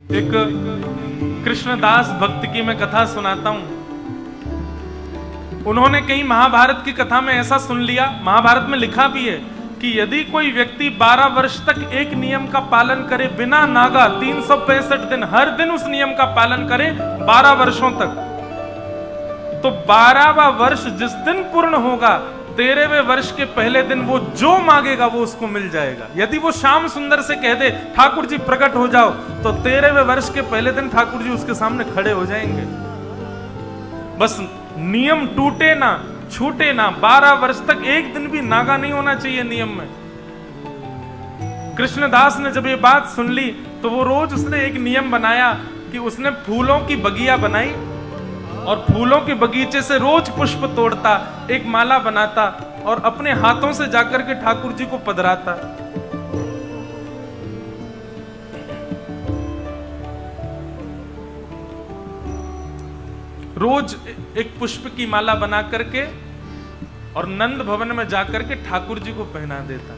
एक कृष्णदास भक्त की मैं कथा सुनाता हूं। उन्होंने कहीं महाभारत की कथा में ऐसा सुन लिया, महाभारत में लिखा भी है कि यदि कोई व्यक्ति 12 वर्ष तक एक नियम का पालन करे बिना नागा, 365 दिन हर दिन उस नियम का पालन करे 12 वर्षों तक, तो 12वां वर्ष जिस दिन पूर्ण होगा 13वें वर्ष के पहले दिन वो जो मांगेगा वो उसको मिल जाएगा। यदि वो श्याम सुंदर से कह दे ठाकुर जी प्रकट हो जाओ, तो 13वें वर्ष के पहले दिन ठाकुर जी उसके सामने खड़े हो जाएंगे। बस नियम टूटे ना, छूटे ना, 12 वर्ष तक एक दिन भी नागा नहीं होना चाहिए नियम में। कृष्णदास ने जब ये बात सुन ली तो वो रोज उसने एक नियम बनाया कि उसने फूलों की बगिया बनाई और फूलों के बगीचे से रोज पुष्प तोड़ता, एक माला बनाता और अपने हाथों से जाकर के ठाकुर जी को पधराता। रोज एक पुष्प की माला बना करके और नंद भवन में जाकर के ठाकुर जी को पहना देता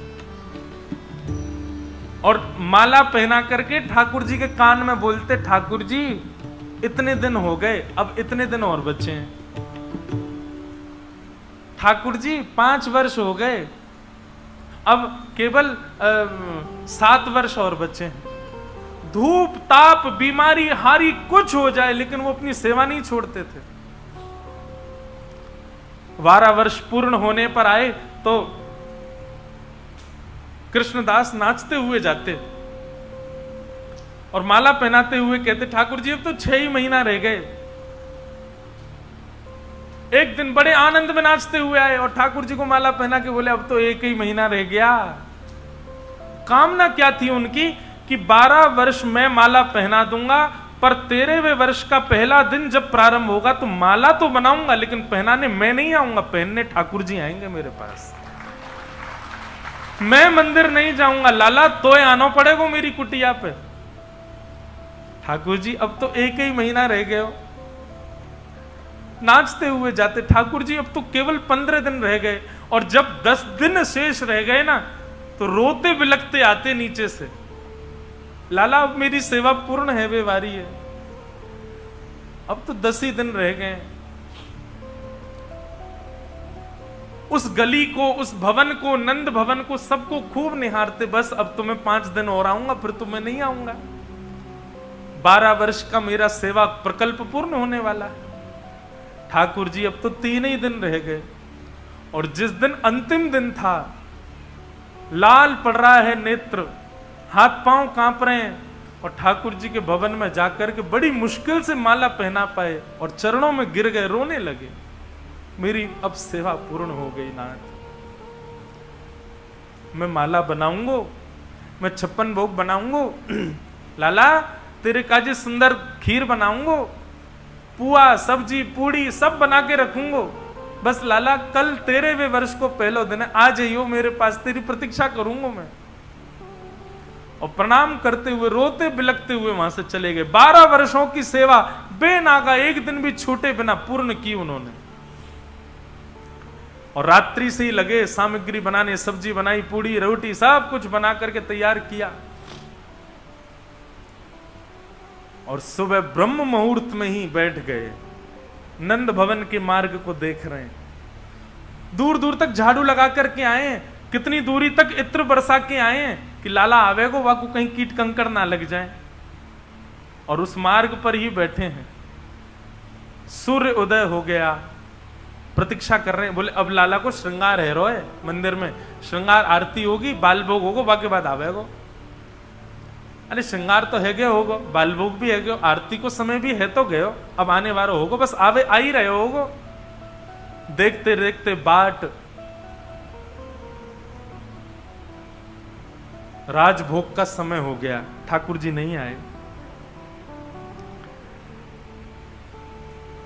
और माला पहना करके ठाकुर जी के कान में बोलते, ठाकुर जी इतने दिन हो गए, अब इतने दिन और बचे हैं। ठाकुर जी 5 वर्ष हो गए, अब केवल 7 वर्ष और बचे हैं। धूप ताप बीमारी हारी कुछ हो जाए लेकिन वो अपनी सेवा नहीं छोड़ते थे। 12 वर्ष पूर्ण होने पर आए तो कृष्णदास नाचते हुए जाते और माला पहनाते हुए कहते, ठाकुर जी अब तो 6 ही महीना रह गए। एक दिन बड़े आनंद में नाचते हुए आए और ठाकुर जी को माला पहना के बोले, अब तो 1 ही महीना रह गया। कामना क्या थी उनकी कि 12 वर्ष में माला पहना दूंगा, पर 13वें वर्ष का पहला दिन जब प्रारंभ होगा तो माला तो बनाऊंगा लेकिन पहनाने मैं नहीं आऊंगा, पहनने ठाकुर जी आएंगे मेरे पास। मैं मंदिर नहीं जाऊंगा, लाला तोय आना पड़ेगा मेरी कुटिया पे। ठाकुर जी अब तो 1 ही महीना रह गए हो। नाचते हुए जाते, ठाकुर जी अब तो केवल 15 दिन रह गए। और जब 10 दिन शेष रह गए ना तो रोते बिलखते आते नीचे से, लाला अब मेरी सेवा पूर्ण है, बेवारी है, अब तो 10 ही दिन रह गए। उस गली को, उस भवन को, नंद भवन को, सबको खूब निहारते, बस अब तो मैं 5 दिन और आऊंगा, फिर तो मैं नहीं आऊंगा। 12 वर्ष का मेरा सेवा प्रकल्प पूर्ण होने वाला है। ठाकुर जी अब तो 3 ही दिन रह गए और जिस दिन अंतिम दिन था, लाल पड़ रहा है नेत्र, हाथ पांव कांप रहे हैं और ठाकुर जी के भवन में जाकर के बड़ी मुश्किल से माला पहना पाए और चरणों में गिर गए, रोने लगे, मेरी अब सेवा पूर्ण हो गई नाथ। मैं माला बनाऊंगा, मैं 56 भोग बनाऊंगा, लाला तेरे काजे सुंदर खीर बनाऊंगा, पुआ सब्जी पूड़ी सब बना के रखूंगा, बस लाला कल 13वें वर्ष को पहला दिन है, आ जाइयो मेरे पास, तेरी प्रतीक्षा करूंगा मैं। और प्रणाम करते हुए रोते बिलखते हुए वहां से चले गए। 12 वर्षों की सेवा बेनागा एक दिन भी छूटे बिना पूर्ण की उन्होंने। और रात्रि से ही लगे सामग्री बनाने, सब्जी बनाई, पूड़ी रोटी सब कुछ बना करके तैयार किया और सुबह ब्रह्म मुहूर्त में ही बैठ गए। नंद भवन के मार्ग को देख रहे हैं, दूर दूर तक झाड़ू लगा करके आए हैं, कितनी दूरी तक इत्र बरसा के आए हैं कि लाला आवेगो वाकू कहीं कीट कंकड़ ना लग जाए। और उस मार्ग पर ही बैठे हैं। सूर्य उदय हो गया, प्रतीक्षा कर रहे हैं। बोले अब लाला को श्रृंगार है रोए, मंदिर में श्रृंगार आरती होगी, बाल भोग होगा, बाकी बात आवेगो। अरे श्रृंगार तो है गए होगो, बाल भोग भी है गयो, आरती को समय भी है तो गयो, अब आने वाला होगो, बस आवे आ ही रहे होगो। देखते देखते बाट राजभोग का समय हो गया, ठाकुर जी नहीं आए।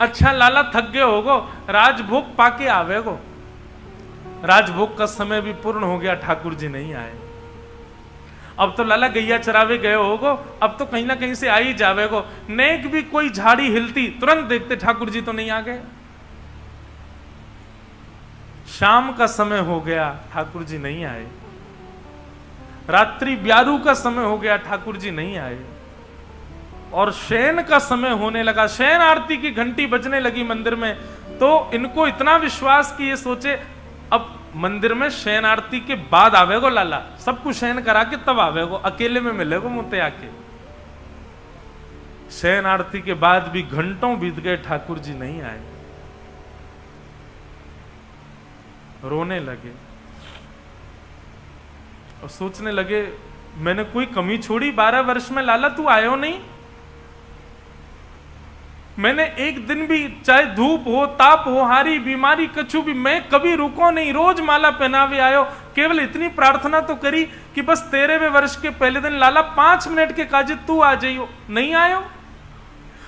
अच्छा लाला थक गए होगो, राजभोग पाके आवेगो। राजभोग का समय भी पूर्ण हो गया, ठाकुर जी नहीं आए। अब तो लाला गैया चरावे गए होगो, अब तो कहीं ना कहीं से आ ही जावेगो। नेक भी कोई झाड़ी हिलती तुरंत देखते ठाकुर जी तो नहीं आ गए। शाम का समय हो गया, ठाकुर जी नहीं आए। रात्रि ब्यारू का समय हो गया, ठाकुर जी नहीं आए। और शयन का समय होने लगा, शयन आरती की घंटी बजने लगी मंदिर में, तो इनको इतना विश्वास कि ये सोचे अब मंदिर में शयन आरती के बाद आवेगो लाला, सब कुछ शयन करा के तब आवेगो, अकेले में मिलेगो मुते आके। शयन आरती के बाद भी घंटों बीत गए, ठाकुर जी नहीं आए। रोने लगे और सोचने लगे मैंने कोई कमी छोड़ी 12 वर्ष में लाला, तू आयो नहीं। मैंने एक दिन भी, चाहे धूप हो, ताप हो, हारी बीमारी कछु भी, मैं कभी रुको नहीं, रोज माला पहनावे आयो। केवल इतनी प्रार्थना तो करी कि बस 13वें वर्ष के पहले दिन लाला 5 मिनट के काजे तू आ जाइयो, नहीं आयो।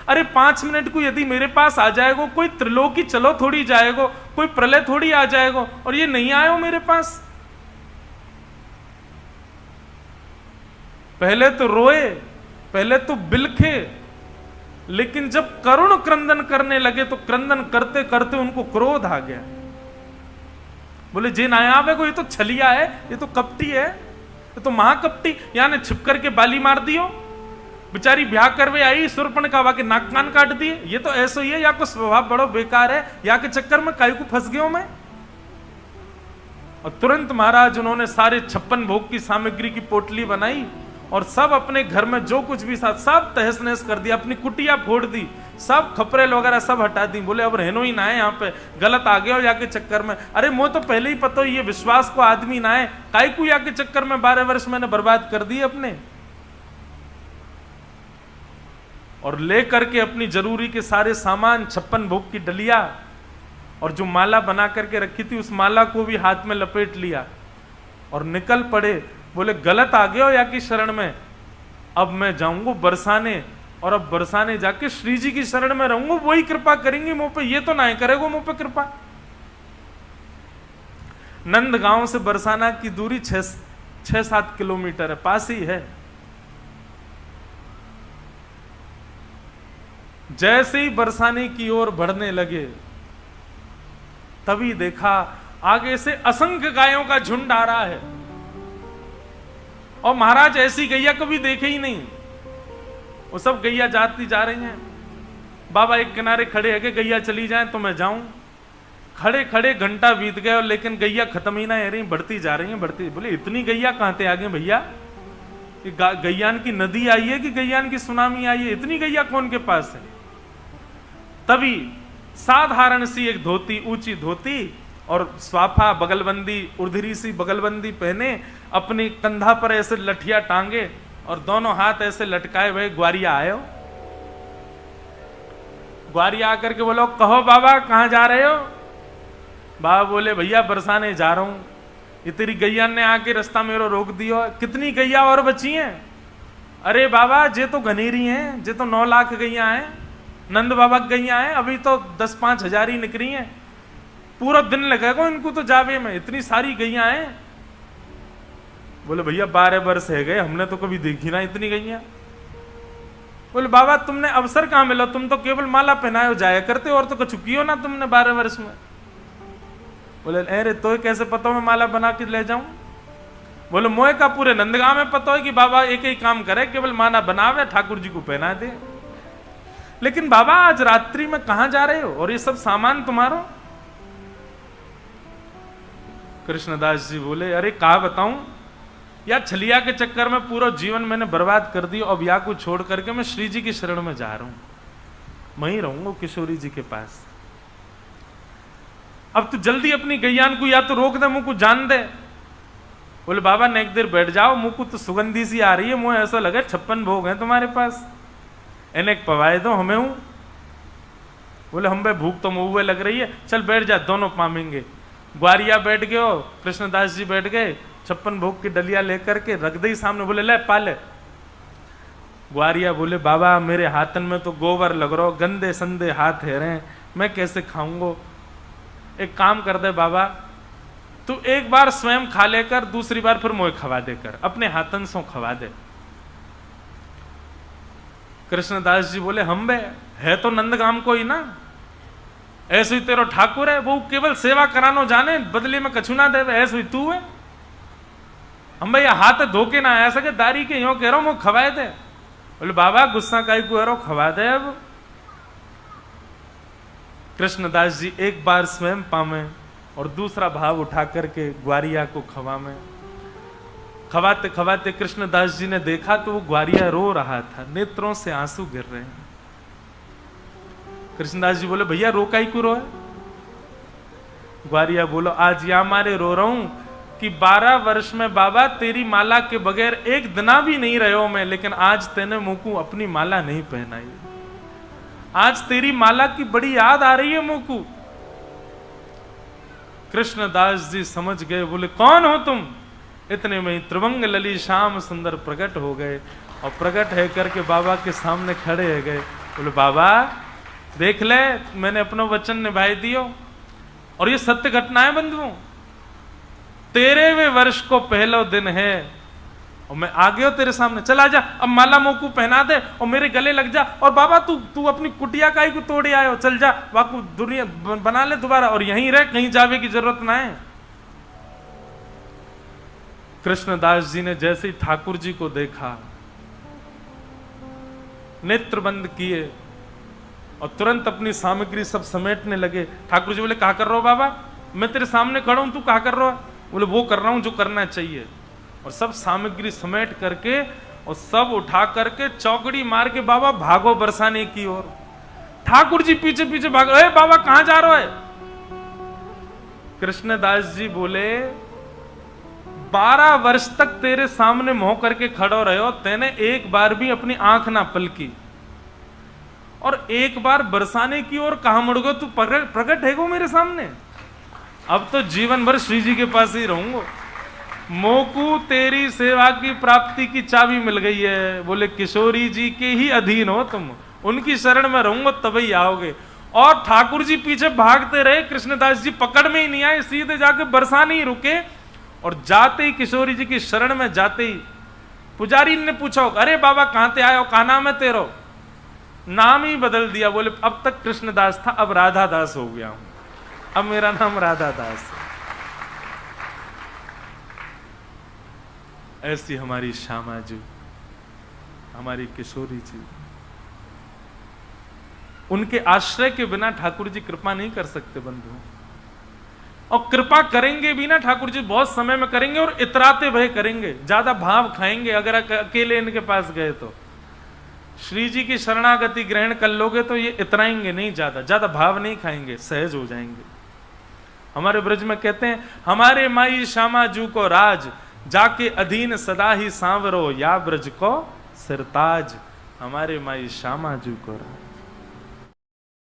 अरे 5 मिनट को यदि मेरे पास आ जाएगो, कोई त्रिलोकी चलो थोड़ी जाएगो, कोई प्रलय थोड़ी आ जाएगो, और ये नहीं आयो मेरे पास। पहले तो रोए, पहले तो बिलखे, लेकिन जब करुण क्रंदन करने लगे तो क्रंदन करते करते उनको क्रोध आ गया। बोले जे ना आवे को, ये तो छलिया है, ये तो कपटी है, ये तो महाकपटी, यानी छिप करके बाली मार दियो। बेचारी ब्याह करवे आई, सुरपण का वाके नाक कान काट दिए, ये तो ऐसा ही है, या को स्वभाव बड़ो बेकार है, या के चक्कर में काई को फंस गयो मैं। और तुरंत महाराज उन्होंने सारे 56 भोग की सामग्री की पोटली बनाई और सब अपने घर में जो कुछ भी था सब तहस नहस कर दिया, अपनी कुटिया फोड़ दी, सब खपरेल वगैरह सब हटा दी। बोले अब रहनो ही ना है यहाँ पे, गलत आ गया हो या के चक्कर में। अरे मुझे तो पहले ही पता हो ये विश्वास को आदमी ना है, काई को या के चक्कर में 12 वर्ष मैंने बर्बाद कर दिए अपने। और ले करके अपनी जरूरी के सारे सामान, 56 भोग की डलिया और जो माला बना करके रखी थी उस माला को भी हाथ में लपेट लिया और निकल पड़े। बोले गलत आ गया हो या की शरण में, अब मैं जाऊंगा बरसाने, और अब बरसाने जाके श्री जी की शरण में रहूंगा, वही कृपा करेंगे मुंह पे, ये तो ना करेगो मुंह पे कृपा। नंदगांव से बरसाना की दूरी 6-7 किलोमीटर है, पास ही है। जैसे ही बरसाने की ओर बढ़ने लगे तभी देखा आगे से असंख्य गायों का झुंड आ रहा है, और महाराज ऐसी गैया कभी देखे ही नहीं। वो सब गैया जाती जा रही हैं। बाबा एक किनारे खड़े है कि गैया चली जाए तो मैं जाऊं। खड़े खड़े घंटा बीत गए और लेकिन गैया खत्म ही ना हो रही, बढ़ती जा रही हैं, बढ़ती। बोले इतनी गैया कहां से आ गई भैया, गैयान की नदी आई है कि गैयान की सुनामी आई है, इतनी गैया कौन के पास है। तभी साधारण सी एक धोती, ऊंची धोती और स्वाफा बगलबंदी, उर्धरी सी बगलबंदी पहने, अपनी कंधा पर ऐसे लठिया टांगे और दोनों हाथ ऐसे लटकाए हुए ग्वारिया आए हो। ग्वारिया आकर के बोलो कहो बाबा कहां जा रहे हो। बाबा बोले भैया बरसाने जा रहा हूं। ये तेरी गैया ने आके रास्ता मेरे रोक दियो। कितनी गैया और बची हैं। अरे बाबा जे तो घनेरी हैं, जे तो 9 लाख गैया हैं, नंद बाबा की गैया हैं, अभी तो 10-5 हजार ही निकली हैं, पूरा दिन लगेगा इनको तो जावे में, इतनी सारी गैया हैं। बोले भैया 12 वर्ष है गए, हमने तो कभी देखी ना इतनी गैया। बोले बाबा तुमने अवसर कहां मिला, तुम तो केवल माला पहनाए जाया करते और तो कुछ कियो ना तुमने 12 वर्ष में। बोले अरे तो कैसे पता मैं माला बना के ले जाऊं। बोले मोए का पूरे नंदगांव में पता है कि बाबा एक ही काम करे, केवल माला बनावे ठाकुर जी को पहना दे। लेकिन बाबा आज रात्रि में कहां जा रहे हो और ये सब सामान तुम्हारा। कृष्णदास जी बोले अरे कहा बताऊं या छलिया के चक्कर में पूरा जीवन मैंने बर्बाद कर दिया, अब या को छोड़ करके मैं श्री जी की शरण में जा रहा हूं, वहीं रहूंगा किशोरी जी के पास। अब तू जल्दी अपनी गैयान को या तो रोक दे, मुंह को जान दे। बोले बाबा ने एक देर बैठ जाओ, मुंह को तो सुगंधी सी आ रही है, मुंह ऐसा लगे 56 भोग हैं तुम्हारे पास, इन्हें पवाए दो हमें हूं। बोले हम भाई भूख तो मुंह लग रही है, चल बैठ जा, दोनों पामेंगे। ग्वारिया बैठ गए हो, कृष्णदास जी बैठ गए, 56 भोग की डलिया लेकर के रख दी सामने। बोले ले पाले। ग्वारिया बोले बाबा मेरे हाथन में तो गोबर लग रहा, गंदे संदे हाथ है रहे, मैं कैसे खाऊंगो। एक काम कर दे बाबा, तू एक बार स्वयं खा लेकर, दूसरी बार फिर मोए खवा देकर, अपने हाथन से खवा दे। कृष्णदास जी बोले हम बे है तो नंदगाम को ही ना, ऐसे ही तेरो ठाकुर है, वो केवल सेवा करानो जाने, बदले में कछु ना दे, ऐसे ही तू है। हम भैया हाथ धोके ना आ सके, दारी के यो कह रहा हूं खवाए दे। बोले बाबा गुस्सा काई को है, खवा दे अब। कृष्णदास जी एक बार स्वयं पामे और दूसरा भाव उठा करके ग्वारिया को खवामे। खवाते खवाते कृष्णदास जी ने देखा तो वो ग्वारिया रो रहा था, नेत्रों से आंसू गिर रहे हैं। कृष्णदास जी बोले भैया रो काई को रो है? ग्वारिया बोलो आज या मारे रो रहा हूं कि 12 वर्ष में बाबा तेरी माला के बगैर एक दिना भी नहीं रहे हो मैं, लेकिन आज तेने मुझको अपनी माला नहीं पहनाई। आज तेरी माला की बड़ी याद आ रही है मुझको। कृष्णदास जी समझ गए, बोले कौन हो तुम? इतने में ही त्रिभंग लली श्याम सुंदर प्रकट हो गए और प्रकट है करके बाबा के सामने खड़े हो गए। बोले बाबा देख ले मैंने अपना वचन निभाई दियो और ये सत्य घटना है बंधुओं। 13वें वर्ष को पहला दिन है और मैं आ गया तेरे सामने, चला जा अब माला मोकू पहना दे और मेरे गले लग जा। और बाबा तू अपनी कुटिया काई को तोड़े आयो, चल जा वाकू दुनिया बना ले दोबारा और यहीं रह, कहीं जावे की जरूरत ना है। कृष्णदास जी ने जैसे ही ठाकुर जी को देखा, नेत्र बंद किए और तुरंत अपनी सामग्री सब समेटने लगे। ठाकुर जी बोले क्या कर रहे हो बाबा? मैं तेरे सामने खड़ा हूं, तू क्या कर रहा है? बोले वो कर रहा हूं जो करना चाहिए। और सब सामग्री समेट करके और सब उठा करके चौकड़ी मार के बाबा भागो बरसाने की ओर। ठाकुर जी पीछे पीछे भागो, अरे बाबा कहां जा रहे है? कृष्णदास जी बोले 12 वर्ष तक तेरे सामने मोह करके खड़ो रहे हो, तेने एक बार भी अपनी आंख ना पलकी और एक बार बरसाने की ओर कहां मुड़ गो? तू प्रकट है गो मेरे सामने। अब तो जीवन भर श्री जी के पास ही रहूंगा। मोकू तेरी सेवा की प्राप्ति की चाबी मिल गई है। बोले किशोरी जी के ही अधीन हो तुम, उनकी शरण में रहूंगा तभी आओगे। और ठाकुर जी पीछे भागते रहे, कृष्णदास जी पकड़ में ही नहीं आए, सीधे जाके बरसाने ही रुके। और जाते ही किशोरी जी की शरण में जाते ही पुजारी ने पूछा अरे बाबा कहां ते आयो, कहा नाम है तेरो? नाम ही बदल दिया। बोले अब तक कृष्णदास था अब राधा दास हो गया हूं, अब मेरा नाम राधा दास है। ऐसी हमारी श्यामा जी, हमारी किशोरी जी, उनके आश्रय के बिना ठाकुर जी कृपा नहीं कर सकते बंधु। और कृपा करेंगे भी ना ठाकुर जी बहुत समय में करेंगे और इतराते भय करेंगे, ज्यादा भाव खाएंगे। अगर अकेले इनके पास गए तो श्री जी की शरणागति ग्रहण कर लोगे तो ये इतराएंगे नहीं, ज्यादा भाव नहीं खाएंगे, सहज हो जाएंगे। हमारे ब्रज में कहते हैं हमारे माई श्यामा जू को राज, जाके अधीन सदा ही सांवरो, या ब्रज को सिरताज। हमारे माई श्यामा जू को राज।